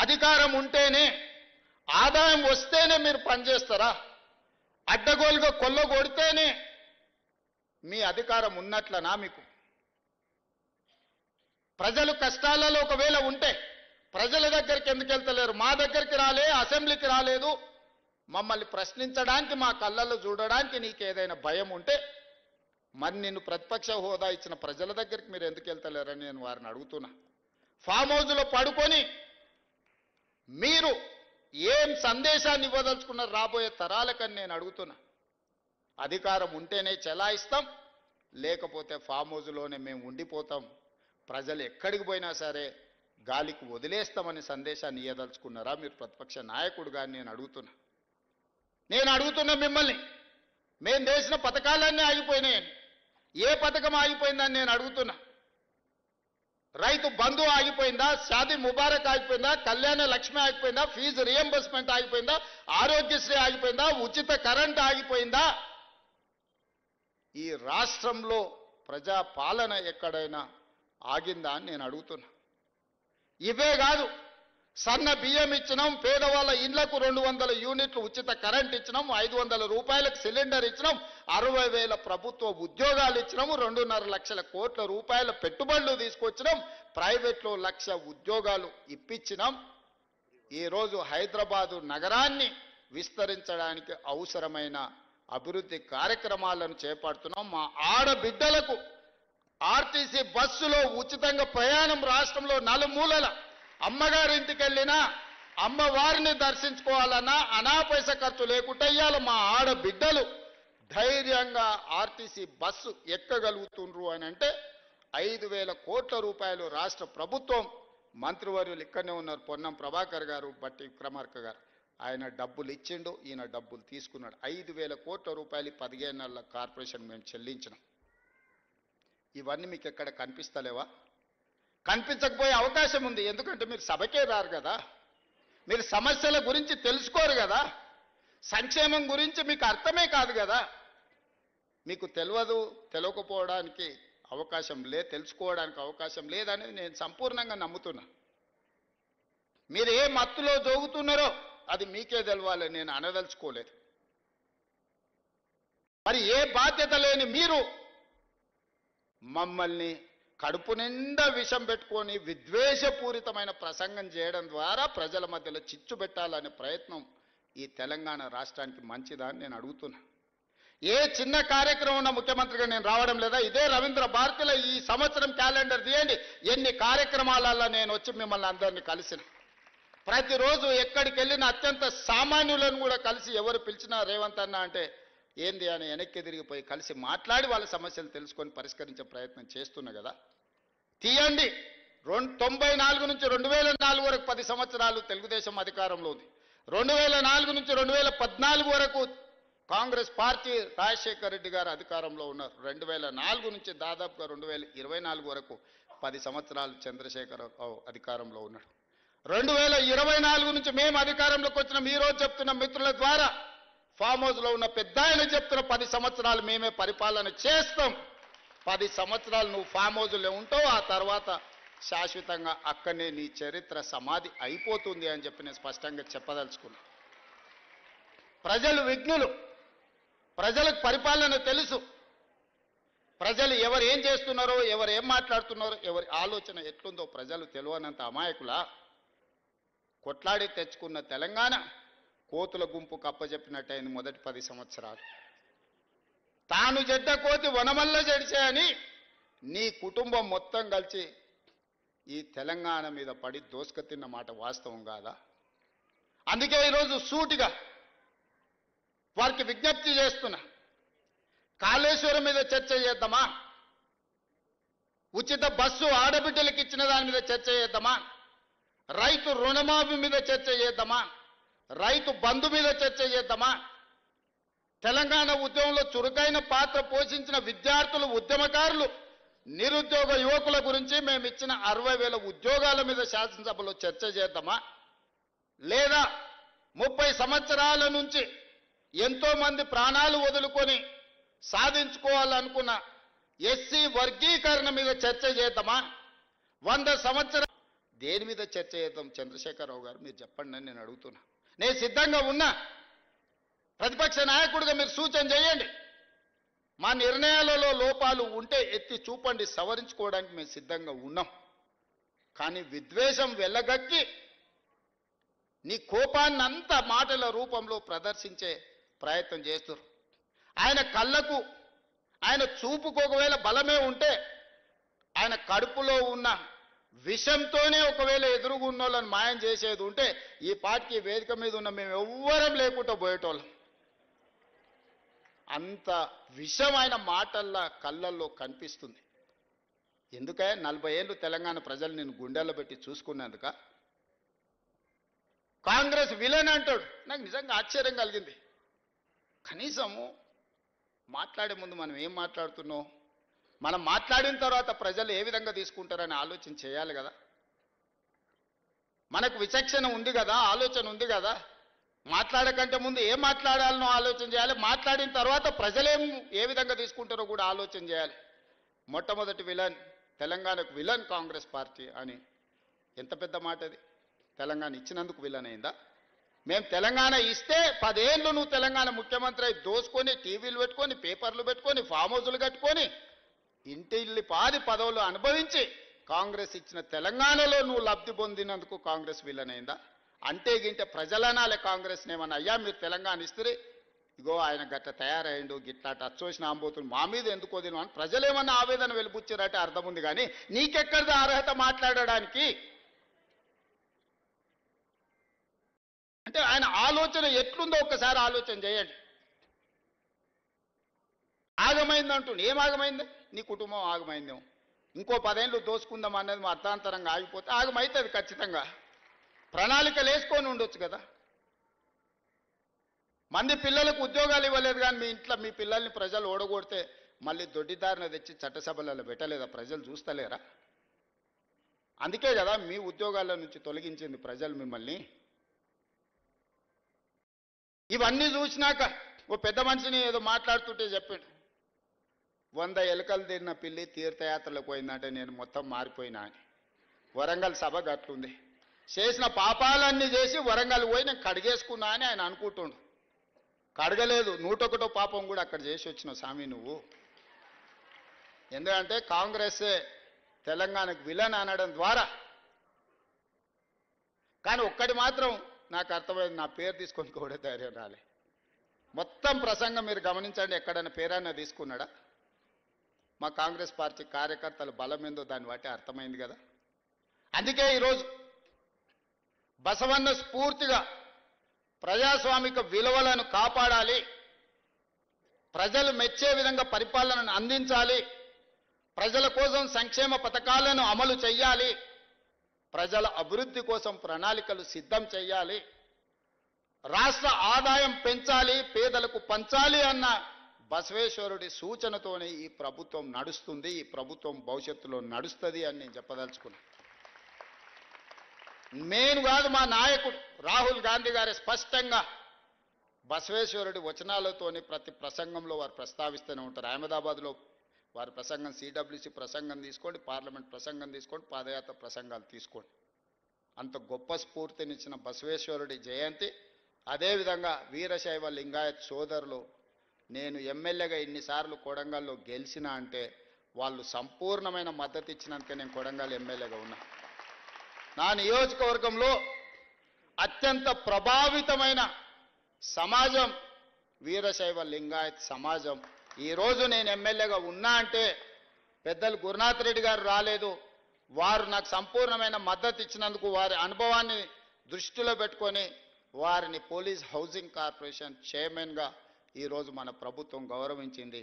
అధికారం ఉంటేనే, ఆదాయం వస్తేనే మీరు పనిచేస్తారా? అడ్డగోలుగా కొల్లగొడితేనే మీ అధికారం ఉన్నట్లనా? మీకు ప్రజలు కష్టాలలో ఒకవేళ ఉంటే ప్రజల దగ్గరికి ఎందుకు వెళ్తలేరు? మా దగ్గరికి రాలే, అసెంబ్లీకి రాలేదు, మమ్మల్ని ప్రశ్నించడానికి, మా కళ్ళల్లో చూడడానికి నీకు ఏదైనా భయం ఉంటే మరి నిన్ను ప్రతిపక్ష హోదా ఇచ్చిన ప్రజల దగ్గరికి మీరు ఎందుకు వెళ్తలేరని నేను వారిని అడుగుతున్నా. ఫామ్ హౌస్లో పడుకొని మీరు ఏం సందేశాన్ని ఇవ్వదలుచుకున్నారు రాబోయే తరాలకని నేను అడుగుతున్నా. అధికారం ఉంటేనే చెలాయిస్తాం, లేకపోతే ఫామ్ హౌస్లోనే మేము ఉండిపోతాం, ప్రజలు ఎక్కడికి పోయినా సరే గాలికి వదిలేస్తామని సందేశాన్ని ఇవ్వదలుచుకున్నారా మీరు ప్రతిపక్ష నాయకుడుగా నేను అడుగుతున్నా మిమ్మల్ని. మేము చేసిన పథకాలన్నీ ఆగిపోయినాయని, ఏ పథకం ఆగిపోయిందని నేను అడుగుతున్నా. రైతు బంధు ఆగిపోయిందా? షాదీ ముబారక్ ఆగిపోయిందా? కళ్యాణ లక్ష్మి ఆగిపోయిందా? ఫీజు రియంబర్స్మెంట్ ఆగిపోయిందా? ఆరోగ్యశ్రీ ఆగిపోయిందా? ఉచిత కరెంట్ ఆగిపోయిందా? ఈ రాష్ట్రంలో ప్రజా పాలన ఎక్కడైనా ఆగిందా అని నేను అడుగుతున్నా. ఇవే కాదు, సన్న బియ్యం ఇచ్చినాం, పేదవాళ్ళ ఇళ్లకు 200 యూనిట్లు ఉచిత కరెంట్ ఇచ్చినాం, 500 రూపాయలకు సిలిండర్ ఇచ్చినాం, 60,000 ప్రభుత్వ ఉద్యోగాలు ఇచ్చినాం, 2.5 లక్షల కోట్ల రూపాయల పెట్టుబడులు తీసుకొచ్చినాం, ప్రైవేట్లో 1,00,000 ఉద్యోగాలు ఇప్పించినాం. ఈరోజు హైదరాబాదు నగరాన్ని విస్తరించడానికి అవసరమైన అభివృద్ధి కార్యక్రమాలను చేపడుతున్నాం. మా ఆడబిడ్డలకు ఆర్టీసీ బస్సులో ఉచితంగా ప్రయాణం రాష్ట్రంలో నలుమూలల అమ్మగారి ఇంటికి వెళ్ళినా, అమ్మవారిని దర్శించుకోవాలన్నా అనా పైసా ఖర్చు లేకుండా ఇయ్యాల మా ఆడబిడ్డలు ధైర్యంగా ఆర్టీసీ బస్సు ఎక్కగలుగుతుండ్రు అని అంటే 5,000 కోట్ల రూపాయలు రాష్ట్ర ప్రభుత్వం, మంత్రివర్యులు ఇక్కడనే ఉన్నారు, పొన్నం ప్రభాకర్ గారు, బట్టి విక్రమార్క గారు, ఆయన డబ్బులు ఇచ్చిండు, ఈయన డబ్బులు తీసుకున్నాడు. 5,000 కోట్ల రూపాయలు 15 నెలల కార్పొరేషన్ మేము చెల్లించినాం. ఇవన్నీ మీకు ఎక్కడ కనిపిస్తలేవా? కనిపించకపోయే అవకాశం ఉంది. ఎందుకంటే మీరు సభకే రారు కదా, మీరు సమస్యల గురించి తెలుసుకోరు కదా, సంక్షేమం గురించి మీకు అర్థమే కాదు కదా. మీకు తెలియకపోవడానికి అవకాశం లేదు, తెలుసుకోవడానికి అవకాశం లేదనేది నేను సంపూర్ణంగా నమ్ముతున్నా. మీరు ఏ మత్తులో జోగుతున్నారో అది మీకే తెలవాలి, నేను అనదలుచుకోలేదు. మరి ఏ బాధ్యత లేని మీరు మమ్మల్ని కడుపు నిండా విషం పెట్టుకొని విద్వేషపూరితమైన ప్రసంగం చేయడం ద్వారా ప్రజల మధ్యలో చిచ్చు పెట్టాలనే ప్రయత్నం ఈ తెలంగాణ రాష్ట్రానికి మంచిదా అని నేను అడుగుతున్నా. ఏ చిన్న కార్యక్రమం ఉన్న ముఖ్యమంత్రిగా నేను రావడం లేదా? ఇదే రవీంద్ర భారతిలో ఈ సంవత్సరం క్యాలెండర్ తీయండి, ఎన్ని కార్యక్రమాలలో నేను వచ్చి మిమ్మల్ని అందరినీ కలిసిన. ప్రతిరోజు ఎక్కడికి వెళ్ళిన అత్యంత సామాన్యులను కూడా కలిసి ఎవరు పిలిచినా రేవంత్ అన్న అంటే ఏంది అని వెనక్కి తిరిగిపోయి కలిసి మాట్లాడి వాళ్ళ సమస్యలు తెలుసుకొని పరిష్కరించే ప్రయత్నం చేస్తున్నా కదా. తీయండి, 94 నుంచి 2004 వరకు 10 సంవత్సరాలు తెలుగుదేశం అధికారంలో ఉంది. 2004 నుంచి 2014 వరకు కాంగ్రెస్ పార్టీ రాజశేఖర్ రెడ్డి గారు అధికారంలో ఉన్నారు. 2004 నుంచి దాదాపుగా 2024 వరకు 10 సంవత్సరాలు చంద్రశేఖర్ అధికారంలో ఉన్నాడు. 2024 నుంచి మేము అధికారంలోకి వచ్చిన ఈరోజు చెప్తున్న మిత్రుల ద్వారా ఫామ్ హౌస్లో ఉన్న పెద్ద ఆయన చెప్తున్న 10 సంవత్సరాలు మేమే పరిపాలన చేస్తాం. 10 సంవత్సరాలు నువ్వు ఫామ్ హౌస్లో ఉంటావు, ఆ తర్వాత శాశ్వతంగా అక్కడనే నీ చరిత్ర సమాధి అయిపోతుంది అని చెప్పి నేను స్పష్టంగా చెప్పదలుచుకున్నా. ప్రజలు విఘ్నులు, ప్రజలకు పరిపాలన తెలుసు. ప్రజలు ఎవరు ఏం చేస్తున్నారో, ఎవరు ఏం మాట్లాడుతున్నారో, ఎవరి ఆలోచన ఎట్లుందో ప్రజలు తెలియనంత అమాయకులా. కొట్లాడి తెచ్చుకున్న తెలంగాణ కోతుల గుంపు కప్పజెప్పినట్టయింది మొదటి 10 సంవత్సరాలు. తాను జడ్డ కోతి వనమల్ల జడిచాయని నీ కుటుంబం మొత్తం కలిసి ఈ తెలంగాణ మీద పడి దోసుక తిన్న మాట వాస్తవం కాదా? అందుకే ఈరోజు సూటిగా వారికి విజ్ఞప్తి చేస్తున్నా. కాళేశ్వరం మీద చర్చ చేద్దామా? ఉచిత బస్సు ఆడబిడ్డలకు ఇచ్చిన దాని మీద చర్చ చేద్దామా? రైతు రుణమాఫీ మీద చర్చ చేద్దామా? రైతు బంధు మీద చర్చ చేద్దామా? తెలంగాణ ఉద్యమంలో చురుకైన పాత్ర పోషించిన విద్యార్థులు, ఉద్యమకారులు, నిరుద్యోగ యువకుల గురించి మేము ఇచ్చిన 60,000 ఉద్యోగాల మీద శాసనసభలో చర్చ చేద్దామా? లేదా 30 సంవత్సరాల నుంచి ఎంతో మంది ప్రాణాలు వదులుకొని సాధించుకోవాలనుకున్న ఎస్సీ వర్గీకరణ మీద చర్చ చేద్దామా? 100 సంవత్సరాల దేని మీద చర్చ చేద్దాం చంద్రశేఖరరావు గారు మీరు చెప్పండి అని నేను అడుగుతున్నా. నేను సిద్ధంగా ఉన్నా. ప్రతిపక్ష నాయకుడిగా మీరు సూచన చేయండి. మా నిర్ణయాలలో లోపాలు ఉంటే ఎత్తి చూపండి, సవరించుకోవడానికి మేము సిద్ధంగా ఉన్నాం. కానీ విద్వేషం వెళ్ళగక్కి నీ కోపాన్ని అంతా మాటల రూపంలో ప్రదర్శించే ప్రయత్నం చేస్తారు. ఆయన కళ్ళకు ఆయన చూపుకు ఒకవేళ బలమే ఉంటే ఆయన కడుపులో ఉన్న విషంతోనే ఒకవేళ ఎదురుగున్న వాళ్ళని మాయం చేసేది ఉంటే ఈ పార్టీకి వేదిక మీద ఉన్న మేము ఎవ్వరం లేకుండా పోయేటోళ్ళం. అంత విషం ఆయన మాటల్లో కళ్ళల్లో కనిపిస్తుంది. ఎందుకే 40 ఏళ్ళు తెలంగాణ ప్రజలు నేను గుండెల్లో పెట్టి చూసుకున్నందుక కాంగ్రెస్ విలన్ అంటాడు. నాకు నిజంగా ఆశ్చర్యం కలిగింది. కనీసము మాట్లాడే ముందు మనం ఏం మాట్లాడుతున్నాం, మనం మాట్లాడిన తర్వాత ప్రజలు ఏ విధంగా తీసుకుంటారని ఆలోచన చేయాలి కదా. మనకు విచక్షణ ఉంది కదా, ఆలోచన ఉంది కదా. మాట్లాడకంటే ముందు ఏం మాట్లాడాలనో ఆలోచన చేయాలి. మాట్లాడిన తర్వాత ప్రజలేం ఏ విధంగా తీసుకుంటారో కూడా ఆలోచన చేయాలి. మొట్టమొదటి విలన్ తెలంగాణకు విలన్ కాంగ్రెస్ పార్టీ అని ఎంత పెద్ద మాట అది. తెలంగాణ ఇచ్చినందుకు విలన్ అయిందా? మేము తెలంగాణ ఇస్తే 10 ఏళ్ళు నువ్వు తెలంగాణ ముఖ్యమంత్రి అయి దోసుకొని టీవీలు పెట్టుకొని పేపర్లు పెట్టుకొని ఫామ్ హౌజులు కట్టుకొని ఇంటిల్లి పాది పదవులు అనుభవించి కాంగ్రెస్ ఇచ్చిన తెలంగాణలో నువ్వు లబ్ధి పొందినందుకు కాంగ్రెస్ విలన్ అయిందా? అంటే గింటే ప్రజలనాలే కాంగ్రెస్ ఏమన్నా అయ్యా మీరు తెలంగాణ ఇస్తే ఇగో ఆయన గట్ట తయారయ్యిండు గిట్లా అచ్చోసిన ఆంబోతులు మా మీద ఎందుకు వదిన అని ప్రజలేమన్నా ఆవేదన వెలిపుచ్చారంటే అర్థం ఉంది. కానీ నీకెక్కడిది అర్హత మాట్లాడడానికి? అంటే ఆయన ఆలోచన ఎట్లుందో ఒక్కసారి ఆలోచన చేయండి. ఆగమైందంటుండే. ఏం ఆగమైంది? నీ కుటుంబం ఆగమైందేమో. ఇంకో 10 ఏళ్ళు దోసుకుందాం అన్నది మా అర్థాంతరంగా ఆగిపోతే ఆగమైతుంది ఖచ్చితంగా. ప్రణాళికలు వేసుకొని ఉండొచ్చు కదా. మంది పిల్లలకు ఉద్యోగాలు ఇవ్వలేదు కానీ మీ ఇంట్లో మీ పిల్లల్ని ప్రజలు ఓడగొడితే మళ్ళీ దొడ్డిదారిన తెచ్చి చట్టసభలలో పెట్టలేదా? ప్రజలు చూస్తలేరా? అందుకే కదా మీ ఉద్యోగాల నుంచి తొలగించింది ప్రజలు మిమ్మల్ని. ఇవన్నీ చూసినాక ఓ పెద్ద మనిషిని ఏదో మాట్లాడుతుంటే చెప్పాడు, 100 ఎలుకలు తిన్న పిల్లి తీర్థయాత్రలకు పోయిందంటే నేను మొత్తం మారిపోయినా అని. వరంగల్ సభ గట్లుంది. చేసిన పాపాలన్నీ చేసి వరంగల్ పోయి నేను కడిగేసుకున్నా అని ఆయన అనుకుంటుండు. కడగలేదు, 101వ పాపం కూడా అక్కడ చేసి వచ్చిన స్వామి నువ్వు. ఎందుకంటే కాంగ్రెసే తెలంగాణకు విలన్ అనడం ద్వారా. కానీ ఒక్కటి మాత్రం నాకు అర్థమైంది, నా పేరు తీసుకొని కూడా ధైర్యం రాలే. మొత్తం ప్రసంగం మీరు గమనించండి, ఎక్కడైనా పేరన్నా తీసుకున్నాడా? మా కాంగ్రెస్ పార్టీ కార్యకర్తల బలం ఏందో దాన్ని బట్టి అర్థమైంది కదా. అందుకే ఈరోజు బసవన్న స్ఫూర్తిగా ప్రజాస్వామిక విలువలను కాపాడాలి, ప్రజలు మెచ్చే విధంగా పరిపాలనను అందించాలి, ప్రజల కోసం సంక్షేమ పథకాలను అమలు చేయాలి, ప్రజల అభివృద్ధి కోసం ప్రణాళికలు సిద్ధం చేయాలి, రాష్ట్ర ఆదాయం పెంచాలి, పేదలకు పంచాలి అన్న బసవేశ్వరుడి సూచనతోనే ఈ ప్రభుత్వం నడుస్తుంది. ఈ ప్రభుత్వం భవిష్యత్తులో నడుస్తుంది అని నేను చెప్పదలుచుకున్నాను. నేను కాదు, మా నాయకుడు రాహుల్ గాంధీ గారి స్పష్టంగా బసవేశ్వరుడి వచనాలతోని ప్రతి ప్రసంగంలో వారు ప్రస్తావిస్తూనే ఉంటారు. అహ్మదాబాద్లో వారి ప్రసంగం, సిడబ్ల్యూసి ప్రసంగం తీసుకోండి, పార్లమెంట్ ప్రసంగం తీసుకోండి, పాదయాత్ర ప్రసంగాలు తీసుకోండి. అంత గొప్ప స్ఫూర్తినిచ్చిన బసవేశ్వరుడి జయంతి. అదేవిధంగా వీరశైవ లింగాయత్ సోదరులు, నేను ఎమ్మెల్యేగా ఇన్నిసార్లు కొడంగల్లో గెలిచినా అంటే వాళ్ళు సంపూర్ణమైన మద్దతు ఇచ్చినందుకే నేను కొడంగల్ ఎమ్మెల్యేగా ఉన్నా. నా నియోజకవర్గంలో అత్యంత ప్రభావితమైన సమాజం వీరశైవ లింగాయత్ సమాజం. ఈరోజు నేను ఎమ్మెల్యేగా ఉన్నా అంటే పెద్దలు గురునాథ్ రెడ్డి గారు రాలేదు, వారు నాకు సంపూర్ణమైన మద్దతు ఇచ్చినందుకు వారి అనుభవాన్ని దృష్టిలో పెట్టుకొని వారిని పోలీస్ హౌసింగ్ కార్పొరేషన్ చైర్మన్గా ఈరోజు మన ప్రభుత్వం గౌరవించింది.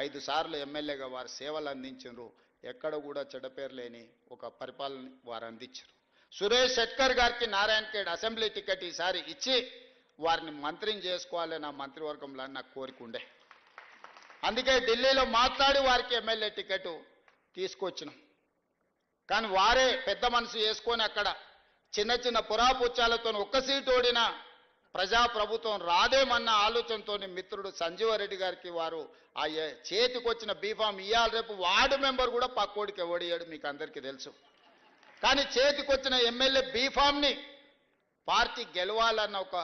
5 సార్లు ఎమ్మెల్యేగా వారు సేవలు అందించారు. ఎక్కడ కూడా చెడ్డపేరు లేని ఒక పరిపాలన వారు అందించారు. సురేష్ శెట్కర్ గారికి నారాయణఖేడ్ అసెంబ్లీ టికెట్ ఈసారి ఇచ్చి వారిని మంత్రిని చేసుకోవాలి నా మంత్రివర్గంలో నాకు కోరిక ఉండే. అందుకే ఢిల్లీలో మాట్లాడి వారికి ఎమ్మెల్యే టికెట్ తీసుకొచ్చినాం. కానీ వారే పెద్ద మనసు చేసుకొని అక్కడ చిన్న చిన్న పురాపుచ్చాలతో ఒక్క సీటు ఓడిన ప్రజాప్రభుత్వం రాదేమన్న ఆలోచనతో మిత్రుడు సంజీవరెడ్డి గారికి వారు ఆ చేతికొచ్చిన బీఫామ్ ఇయ్యాలి, రేపు వార్డు మెంబర్ కూడా పక్కోడికి ఓడియాడు, మీకు అందరికీ తెలుసు. కానీ చేతికొచ్చిన ఎమ్మెల్యే బీఫామ్ని పార్టీ గెలవాలన్న ఒక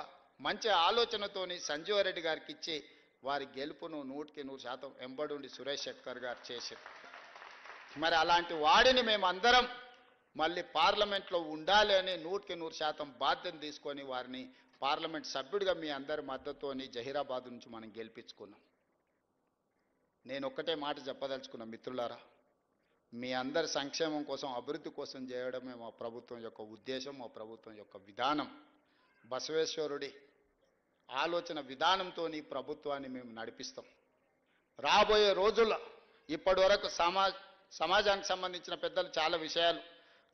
మంచి ఆలోచనతోని సంజీవరెడ్డి గారికి ఇచ్చి వారి గెలుపును 100% ఎంబడుండి సురేష్ శెట్కర్ గారు చేశారు. మరి అలాంటి వాడిని మేమందరం మళ్ళీ పార్లమెంట్లో ఉండాలి అని 100% బాధ్యత తీసుకొని వారిని పార్లమెంట్ సభ్యుడిగా మీ అందరి మద్దతుతోని జహీరాబాద్ నుంచి మనం గెలిపించుకున్నాం. నేను ఒక్కటే మాట చెప్పదలుచుకున్నా మిత్రులారా, మీ అందరి సంక్షేమం కోసం అభివృద్ధి కోసం చేయడమే మా ప్రభుత్వం యొక్క ఉద్దేశం, మా ప్రభుత్వం యొక్క విధానం. బసవేశ్వరుడి ఆలోచన విధానంతో ఈ ప్రభుత్వాన్ని మేము నడిపిస్తాం. రాబోయే రోజుల్లో ఇప్పటి వరకు సమాజానికి సంబంధించిన పెద్దలు చాలా విషయాలు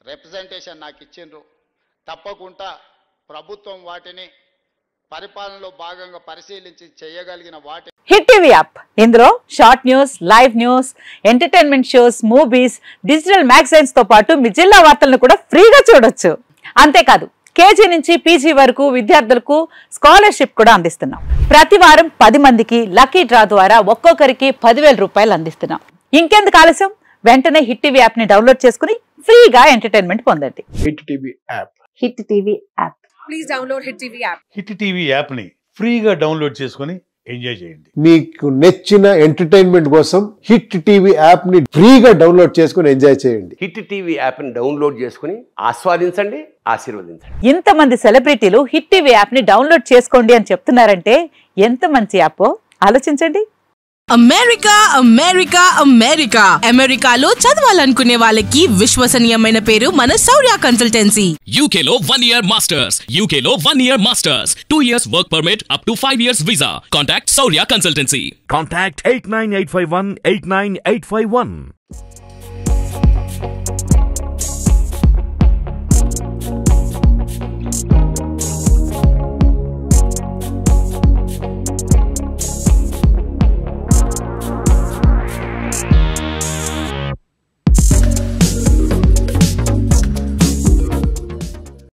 రిప్రజెంటేషన్ నాకు ఇచ్చిండ్రు. తప్పకుండా ప్రభుత్వం వాటిని పరిపాలనలో భాగంగా పరిశీలించి చేయగలిగిన వాటి హిట్ టీవీ యాప్, ఇందులో short news, live news, entertainment shows, movies, digital magazines తో పాటు మీ జిల్లా వార్తలను కూడా ఫ్రీగా చూడొచ్చు. అంతేకాదు కేజీ నుంచి పీజీ వరకు విద్యార్థులకు స్కాలర్షిప్ కూడా అందిస్తున్నాం. ప్రతి వారం 10 మందికి లక్కీ డ్రా ద్వారా ఒక్కొక్కరికి 10,000 రూపాయలు అందిస్తున్నాం. ఇంకెందుకు ఆలస్యం, వెంటనే హిట్ టీవీ యాప్ ని డౌన్లోడ్ చేసుకుని ఫ్రీగా ఎంటర్టైన్మెంట్ పొందండి. Hit TV app. Hit TV app. Please download hit TV app. Hit TV app ని ఫ్రీగా డౌన్లోడ్ చేసుకుని ఎంజాయ్ చేయండి. మీకు నచ్చిన ఎంటర్టైన్మెంట్ కోసం హిట్ టీవీ యాప్ ని ఫ్రీగా డౌన్లోడ్ చేసుకుని ఎంజాయ్ చేయండి. హిట్ టీవీ యాప్ ని డౌన్లోడ్ చేసుకుని ఆస్వాదించండి, ఆశీర్వదించండి. ఇంతమంది సెలబ్రిటీలు హిట్ టీవీ యాప్ ని డౌన్లోడ్ చేసుకోండి అని చెప్తున్నారంటే ఎంత మంచి యాప్ ఆలోచించండి. అమెరికా అమెరికా అమెరికా అమెరికాలో చదవాలనుకునే వాళ్ళకి విశ్వసనీయమైన పేరు మన శౌర్య కన్సల్టెన్సీ. UK లో 1 year masters, UK లో 1 year masters, 2 years work permit up to 5 years visa. Contact Shaurya Consultancy. Contact 89851 89851.